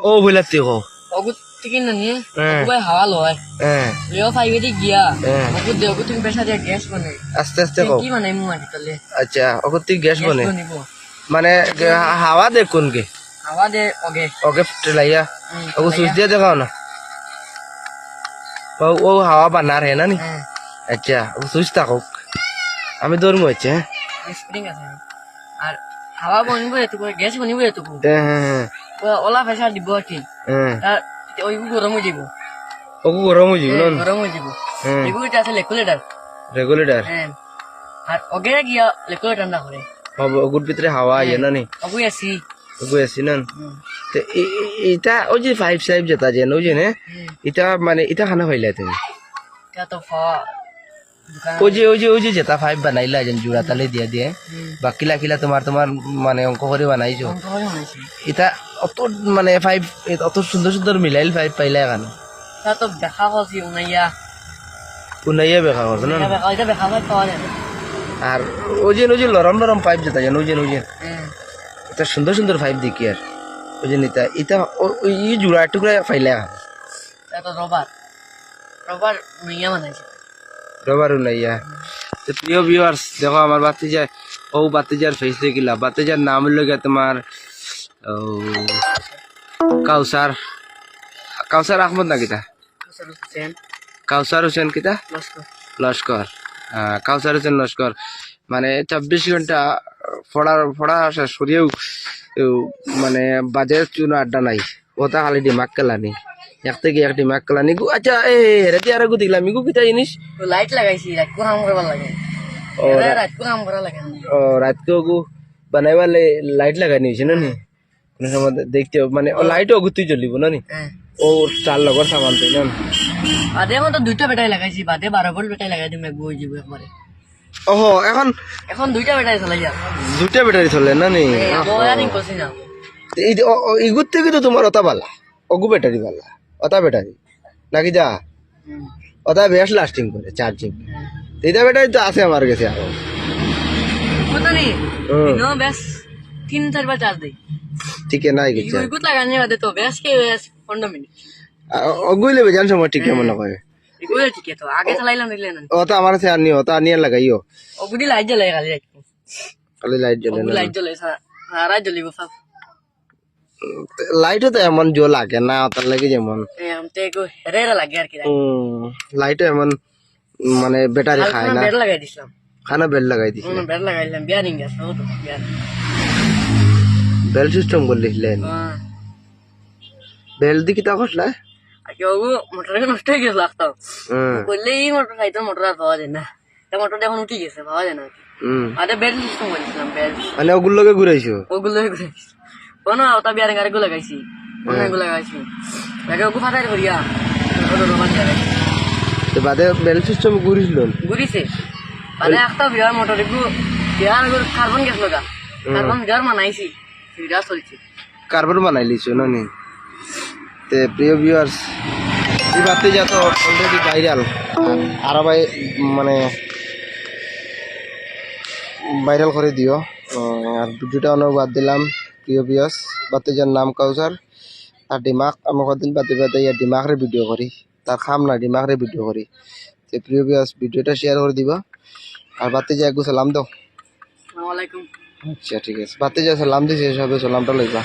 ও বইলাতে কো ওগু থেকে না নিয়ে ওগুলো হাওয়া লয় লিও ফাইভে দি গিয়া ওগু দে ওগু তুমি পেশা দিয়ে গ্যাস বানাই আস্তে আস্তে কো কি বানাই মু আদি তলে আচ্ছা ওগু তুই গ্যাস বনে বনিব মানে হাওয়া দে কোন কে হাওয়া দে ওগে ওকে লাইয়া ওগু সুইচ দিয়ে দেখাও না ও হাওয়া বানার है ना नी अच्छा वो সুইচ থাকুক আমি দৌড় মইছে স্প্রিং আছে আর হাওয়া বনিব এত গ্যাস বনিব এত হ্যাঁ ওলা পেশা দিব কি আর ওই গরম হয়ে যাব ওগু গরম হয়ে যাবে না গরম হয়ে যাব এগুলো আছে রেগুলেটর হ্যাঁ আর ওগে গিয়া রেগুলেটর না করে ওগুর ভিতরে হাওয়া আইয়ে না নি ওগু এসি ওগু এসি না তো এটা ওই যে ফাইভ সাইভ যেটা যেন ওই যে না এটা মানে এটা খানা খাইলা তুমি क्या तो ওই যে যেটা ফাইভ বানাইলা যেন জোড়া তালে দিয়ে দিয়ে বাকি লাকিলা তোমার মানে অঙ্ক করে বানাইছো এটা অত মানে ফাইভ অত সুন্দর সুন্দর মিলাইল ফাইভ পাইলা কেন क्या तो দেখা হসি উনাইয়া বেখা করছো না এটা দেখা হয় পাওয়া যায় আর ওই যে লরম লরম পাইপ যেটা যেন ওই যে এটা সুন্দর সুন্দর পাইপ দেখি আর ওই যে নিতা এটা ওই জোড়া টুকরা পাইলা এটা তো রবার উনাইয়া বানাইছে রবার উনাইয়া তো প্রিয় ভিউয়ার্স দেখো আমার বাতিজার বাতিজার ফেস দেখিলা বাতিজার নাম হলো গিয়া তোমার কাউসার আহমদ না কিতা কাউসার হোসেন কিতা লস্কর কাউসার হোসেন লস্কর মানে 24 ঘন্টা ফড়া শেষ করিয়েও মানে বাজে চুন আড্ডা নাই ওটা খালি দিমাগ কেলানি এক থেকে এক দিমাগ কেলানি আচ্ছা রেতি আর দেখলাম ইগু কিতা জিনিস লাইট লাগাইছি রাত কো কাম করবা লাগে রাত কো কাম করা লাগে রাত কো বানাইবা লাইট লাগাই নিছে না নি কোন সময় দেখতে মানে লাইটও গুতি জ্বলিব না নি ও চার লগর সামান তাই না বাদে তো দুইটা ব্যাটারি লাগাইছি বাদে 12 ভোল্ট ব্যাটারি লাগাই দিম একবার হয়ে যাবে একবারে ওহো এখন দুইটা ব্যাটারি চলে যা দুইটা ব্যাটারি চলে না নি ওয়ারিং করছি না এই ইগুর থেকে তো তোমার ওটা বালা অগু ব্যাটারি বালা ওটা ব্যাটারি নাকি যা ওটা বেশ লাস্টিং করে চার্জিং এইটা ব্যাটারি তো আছে আমার কাছে আরো পতা নেই নো বেশ 3-4 বার চার্জ দেই ঠিক নাই কিছু ইগুত লাগানে বাদে তো বেশ কে 15 মিনিট অগুইলে বেজান সময় ঠিক মনে করে ইগুলে ঠিক তো আগে চালাইলাম দিলে না ওটা আমার কাছে আনি ওটা আনিয়া লাগাইও ওগুদি লাইট জ্বলে খালি লাইট জ্বলে না লাইট জ্বলে সারা জ্বলিব সব লাইটও তো এমন জো লাগে না তার লাগে যেমন আমতে কো হেরেরা লাগে আর কি লাইটও এমন মানে ব্যাটারি খায় না বেল লাগাই দিছিলাম খানা বেল লাগাই দিছি বেল লাগাইলাম বিয়ারিং আছে ও তো বেল সিস্টেম করলিলেন বেল দি কিতা কসলা আগে ওগো মোটর নষ্ট হয়ে গেছে লাগতো বললে এই মোটর খাইতো মোটর আর পাওয়া যায় না তা মোটর এখন উঠে গেছে পাওয়া যায় না আরে বেল সিস্টেম করেছিলাম বেল মানে ওগুলোকে ঘুরাইছো কোনো ওটা বিয়ারিং আর গো লাগাইছি অনেকগুলো লাগাইছি আগে ওগো ফাটাই করিয়া ওটা রবার যায় তো বাদে বেল সিস্টেম ঘুরিছে বাদে একটা বিয়ার মোটর এগো বিয়ার কার্বন গ্যাস লগা কার্বন বিয়ার মানাইছি সেটা চলছে কার্বন বানাই লিছো না নি তে প্রিয় ভিউয়ার্স এই বাতি যা তো অলরেডি ভাইরাল আর ভাই মানে ভাইরাল করে দিও আর ভিডিওটা অনেক বাদ দিলাম প্রিয় ভিউয়ার্স বাতি যার নাম কাউসার আর দিমাগ আমি কদিন বাতি ইয়া দিমাগরে ভিডিও করি তার খাম না দিমাগরে ভিডিও করি তে প্রিয় ভিউয়ার্স ভিডিওটা শেয়ার করে দিবা আর বাতি যা একটু সালাম দাও আসসালামু আলাইকুম আচ্ছা ঠিক আছে বাতি যা সালাম দিছে সবে সালামটা লইবা